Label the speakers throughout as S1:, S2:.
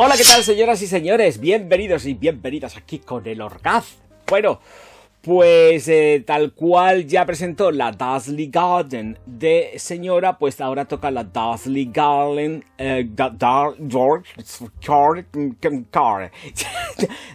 S1: Hola, ¿qué tal, señoras y señores? Bienvenidos y bienvenidas aquí con el Orgaz. Bueno, pues tal cual ya presentó la Dazzly Garden de señora, pues ahora toca la Dazzly Garden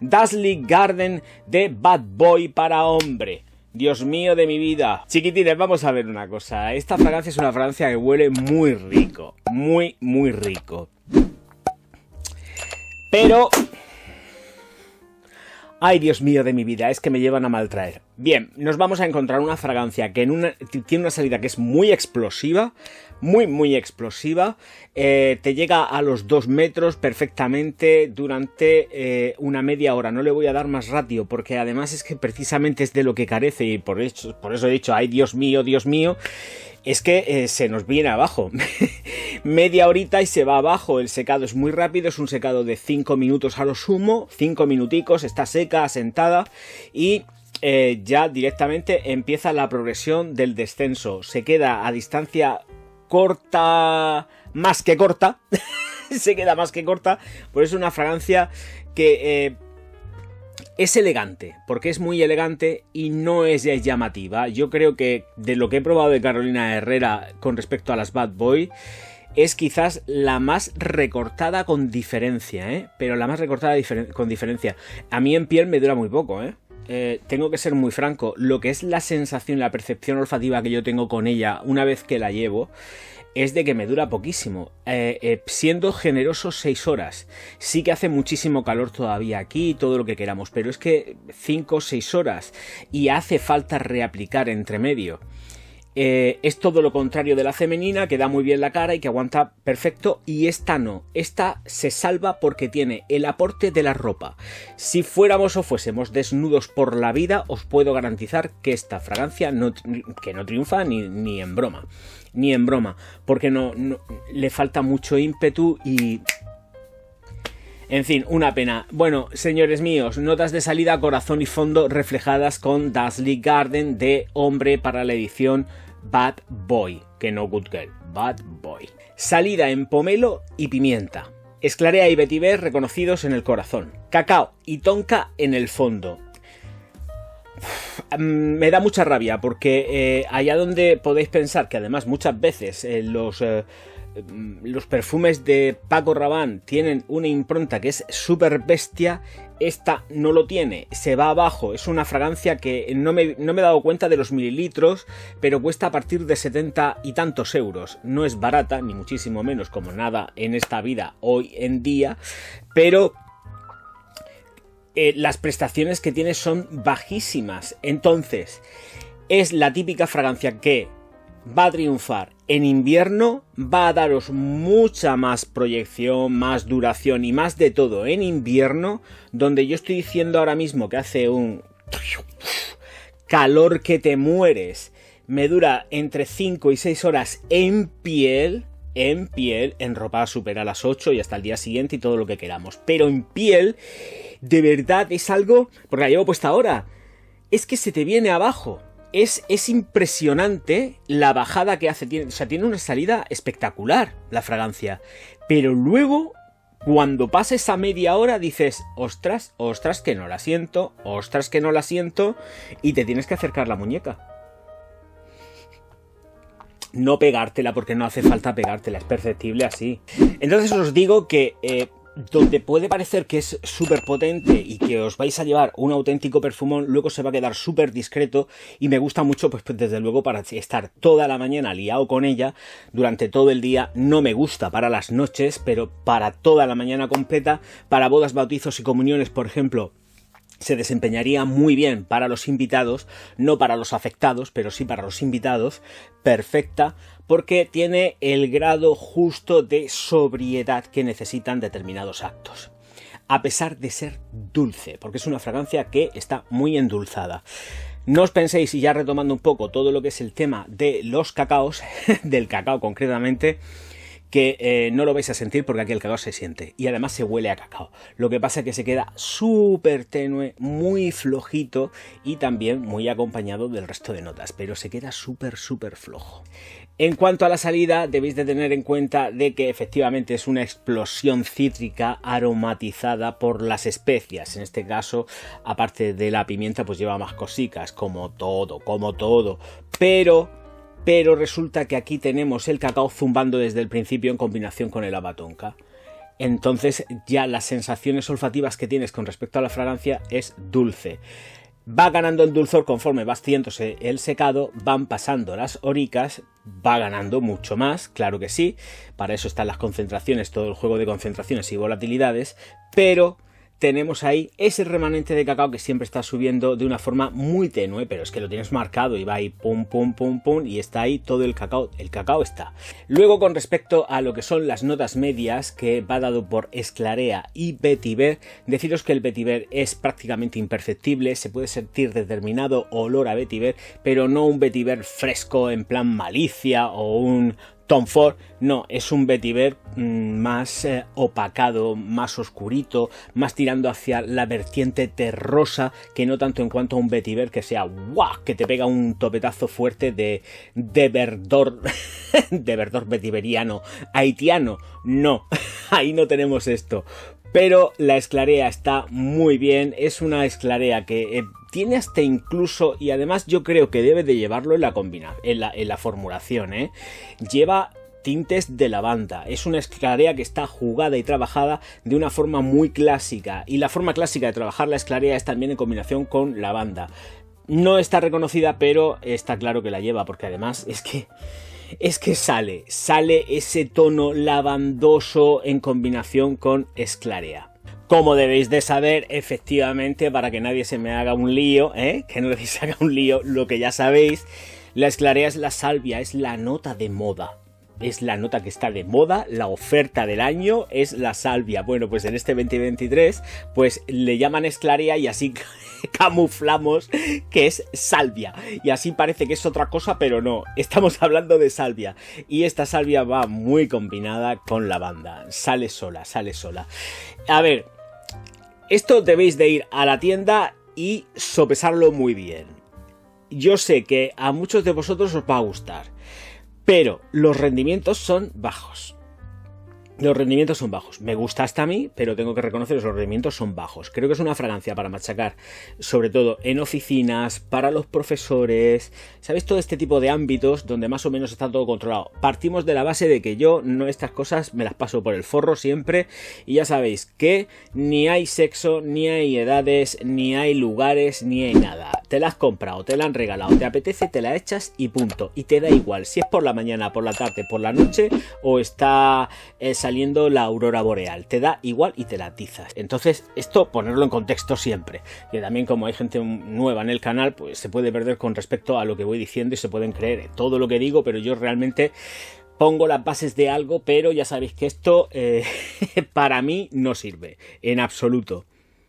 S1: Dazzly Garden de Bad Boy para hombre. Dios mío de mi vida. Chiquitines, vamos a ver una cosa. Esta fragancia es una fragancia que huele muy rico. Muy, muy rico. Pero... ay, Dios mío de mi vida, es que me llevan a maltraer. Bien, nos vamos a encontrar una fragancia que tiene una salida que es muy explosiva, muy explosiva. Te llega a los 2 metros perfectamente durante una media hora. No le voy a dar más ratio porque además es que precisamente es de lo que carece y por eso he dicho, ay, Dios mío, es que se nos viene abajo. Media horita y se va abajo. El secado es muy rápido, es un secado de 5 minutos a lo sumo, 5 minuticos, está seca, asentada y ya directamente empieza la progresión del descenso. Se queda a distancia corta, más que corta, se queda más que corta, pues es una fragancia que... es elegante, porque es muy elegante y no es llamativa. Yo creo que de lo que he probado de Carolina Herrera con respecto a las Bad Boy, es quizás la más recortada con diferencia, pero la más recortada con diferencia. A mí en piel me dura muy poco, tengo que ser muy franco. Lo que es la sensación, la percepción olfativa que yo tengo con ella una vez que la llevo, es de que me dura poquísimo, siendo generoso 6 horas. Sí que hace muchísimo calor todavía aquí, todo lo que queramos, pero es que 5 o 6 horas y hace falta reaplicar entre medio. Es todo lo contrario de la femenina, que da muy bien la cara y que aguanta perfecto, y esta no, esta se salva porque tiene el aporte de la ropa. Si fuéramos o fuésemos desnudos por la vida, os puedo garantizar que esta fragancia no triunfa ni en broma. Ni en broma, porque no le falta mucho ímpetu y... en fin, una pena. Bueno, señores míos, notas de salida, corazón y fondo reflejadas con Dazzly Garden de hombre para la edición Bad Boy, que no Good Girl, Bad Boy. Salida en pomelo y pimienta. Esclarea y vetiver reconocidos en el corazón. Cacao y tonka en el fondo. Me da mucha rabia porque allá donde podéis pensar que además muchas veces los perfumes de Paco Rabanne tienen una impronta que es súper bestia, esta no lo tiene, se va abajo. Es una fragancia que no me he dado cuenta de los mililitros, pero cuesta a partir de 70 y tantos euros. No es barata, ni muchísimo menos, como nada en esta vida hoy en día, pero... las prestaciones que tiene son bajísimas. Entonces, es la típica fragancia que va a triunfar en invierno, va a daros mucha más proyección, más duración y más de todo en invierno, donde yo estoy diciendo ahora mismo que hace un calor que te mueres. Me dura entre 5 y 6 horas en piel, en ropa supera las 8 y hasta el día siguiente y todo lo que queramos. Pero en piel, de verdad es algo, porque la llevo puesta ahora, es que se te viene abajo. Es impresionante la bajada que hace. Tiene una salida espectacular la fragancia. Pero luego, cuando pasa esa media hora, dices, ostras que no la siento, y te tienes que acercar la muñeca. No pegártela, porque no hace falta pegártela, es perceptible así. Entonces os digo que donde puede parecer que es súper potente y que os vais a llevar un auténtico perfumón, luego se va a quedar súper discreto y me gusta mucho, pues desde luego para estar toda la mañana liado con ella durante todo el día. No me gusta para las noches, pero para toda la mañana completa, para bodas, bautizos y comuniones, por ejemplo, se desempeñaría muy bien para los invitados, no para los afectados, pero sí para los invitados, perfecta, porque tiene el grado justo de sobriedad que necesitan determinados actos. A pesar de ser dulce, porque es una fragancia que está muy endulzada. No os penséis, y ya retomando un poco todo lo que es el tema de los cacaos, del cacao concretamente, que no lo vais a sentir porque aquí el cacao se siente y además se huele a cacao. Lo que pasa es que se queda súper tenue, muy flojito y también muy acompañado del resto de notas, pero se queda súper flojo. En cuanto a la salida, debéis de tener en cuenta de que efectivamente es una explosión cítrica aromatizada por las especias. En este caso, aparte de la pimienta, pues lleva más cositas, como todo. Pero resulta que aquí tenemos el cacao zumbando desde el principio en combinación con el haba tonka. Entonces ya las sensaciones olfativas que tienes con respecto a la fragancia es dulce. Va ganando en dulzor conforme va haciéndose el secado, van pasando las horicas, va ganando mucho más, claro que sí, para eso están las concentraciones, todo el juego de concentraciones y volatilidades, pero tenemos ahí ese remanente de cacao que siempre está subiendo de una forma muy tenue, pero es que lo tienes marcado y va ahí pum y está ahí todo el cacao está. Luego, con respecto a lo que son las notas medias, que va dado por Esclarea y Vetiver, deciros que el Vetiver es prácticamente imperceptible, se puede sentir determinado olor a Vetiver, pero no un Vetiver fresco en plan malicia o un Tom Ford, no, es un vetiver más opacado, más oscurito, más tirando hacia la vertiente terrosa, que no tanto en cuanto a un vetiver que sea ¡guau!, que te pega un topetazo fuerte de verdor, de verdor vetiveriano, haitiano, no, ahí no tenemos esto. Pero la Esclarea está muy bien, es una Esclarea que tiene hasta incluso, y además yo creo que debe de llevarlo en la formulación, lleva tintes de lavanda, es una Esclarea que está jugada y trabajada de una forma muy clásica, y la forma clásica de trabajar la Esclarea es también en combinación con lavanda. No está reconocida, pero está claro que la lleva, porque además es que sale ese tono lavandoso en combinación con Esclarea. Como debéis de saber, efectivamente, para que nadie se me haga un lío, que no se haga un lío, lo que ya sabéis, la Esclarea es la salvia, es la nota de moda. Es la nota que está de moda, la oferta del año es la salvia. Bueno, pues en este 2023, pues le llaman Esclarea y así camuflamos que es salvia. Y así parece que es otra cosa, pero no, estamos hablando de salvia. Y esta salvia va muy combinada con lavanda. Sale sola. A ver, esto debéis de ir a la tienda y sopesarlo muy bien. Yo sé que a muchos de vosotros os va a gustar, pero los rendimientos son bajos. Me gusta hasta a mí, pero tengo que reconocer que los rendimientos son bajos. Creo que es una fragancia para machacar, sobre todo en oficinas, para los profesores, ¿sabéis? Todo este tipo de ámbitos donde más o menos está todo controlado. Partimos de la base de que yo no estas cosas me las paso por el forro siempre, y ya sabéis que ni hay sexo, ni hay edades, ni hay lugares, ni hay nada. Te la has comprado, te la han regalado, te apetece, te la echas y punto. Y te da igual si es por la mañana, por la tarde, por la noche o está saliendo la aurora boreal, te da igual y te la atizas. Entonces esto ponerlo en contexto siempre, que también como hay gente nueva en el canal, pues se puede perder con respecto a lo que voy diciendo y se pueden creer todo lo que digo, pero yo realmente pongo las bases de algo, pero ya sabéis que esto para mí no sirve en absoluto.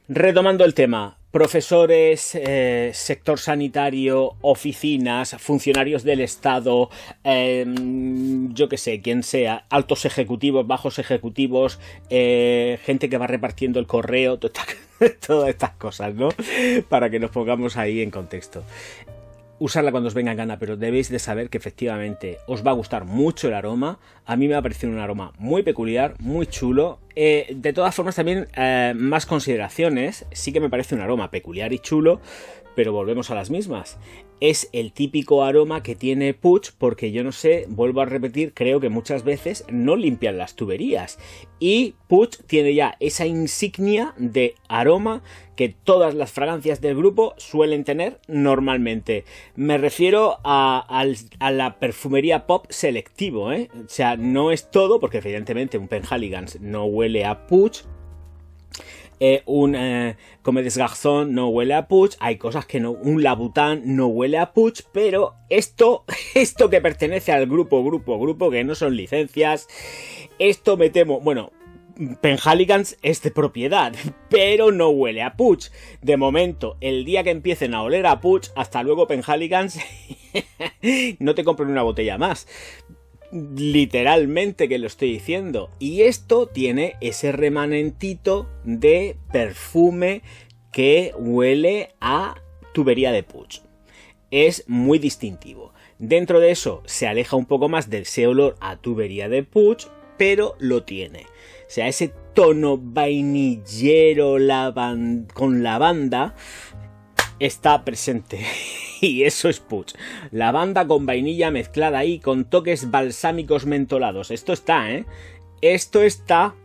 S1: Retomando el tema, profesores, sector sanitario, oficinas, funcionarios del Estado, yo que sé, quien sea, altos ejecutivos, bajos ejecutivos, gente que va repartiendo el correo, todas estas cosas, ¿no? Para que nos pongamos ahí en contexto. Usarla cuando os venga en gana, pero debéis de saber que efectivamente os va a gustar mucho el aroma. A mí me ha parecido un aroma muy peculiar, muy chulo. De todas formas también más consideraciones. Sí que me parece un aroma peculiar y chulo, pero volvemos a las mismas. Es el típico aroma que tiene Puig, porque yo no sé, vuelvo a repetir, creo que muchas veces no limpian las tuberías. Y Puig tiene ya esa insignia de aroma que todas las fragancias del grupo suelen tener normalmente. Me refiero a la perfumería pop selectivo, ¿eh? O sea, no es todo, porque evidentemente un Penhaligon's no huele a Puig. Un Comme des Garçons no huele a Puig, hay cosas que no, un Louboutin no huele a Puig, pero esto que pertenece al grupo, que no son licencias, esto me temo, bueno, Penhaligon's es de propiedad, pero no huele a Puig. De momento, el día que empiecen a oler a Puig, hasta luego Penhaligon's, no te compren una botella más. literalmente que lo estoy diciendo. Y esto tiene ese remanentito de perfume que huele a tubería de Puig. Es muy distintivo. Dentro de eso se aleja un poco más de ese olor a tubería de Puig, pero lo tiene. O sea, ese tono vainillero con lavanda está presente. Y eso es Puig. Lavanda con vainilla mezclada ahí con toques balsámicos mentolados. Esto está, ¿eh? Esto está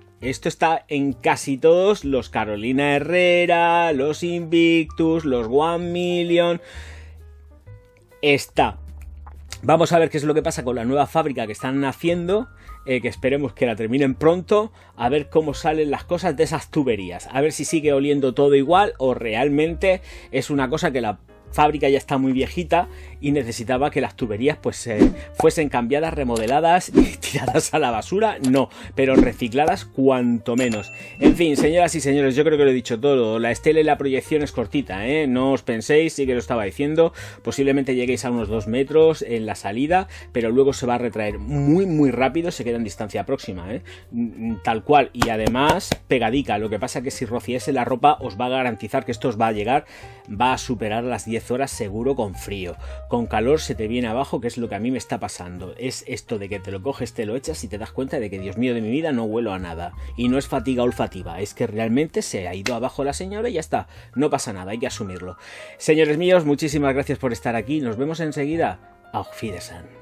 S1: en casi todos los Carolina Herrera, los Invictus, los One Million. Está. Vamos a ver qué es lo que pasa con la nueva fábrica que están haciendo, que esperemos que la terminen pronto, a ver cómo salen las cosas de esas tuberías, a ver si sigue oliendo todo igual o realmente es una cosa que la fábrica ya está muy viejita y necesitaba que las tuberías pues fuesen cambiadas, remodeladas y tiradas a la basura, no, pero recicladas cuanto menos. En fin, señoras y señores, yo creo que lo he dicho todo. La estela y la proyección es cortita, ¿eh? No os penséis, sí que lo estaba diciendo, posiblemente lleguéis a unos 2 metros en la salida, pero luego se va a retraer muy rápido, se queda en distancia próxima, ¿eh? Tal cual, y además pegadica. Lo que pasa que si rociese la ropa os va a garantizar que esto os va a llegar, va a superar las 10 horas seguro con frío. Con calor se te viene abajo, que es lo que a mí me está pasando. Es esto de que te lo coges, te lo echas y te das cuenta de que, Dios mío de mi vida, no huelo a nada. Y no es fatiga olfativa, es que realmente se ha ido abajo la señora y ya está. No pasa nada, hay que asumirlo. Señores míos, muchísimas gracias por estar aquí. Nos vemos enseguida. Auf Wiedersehen.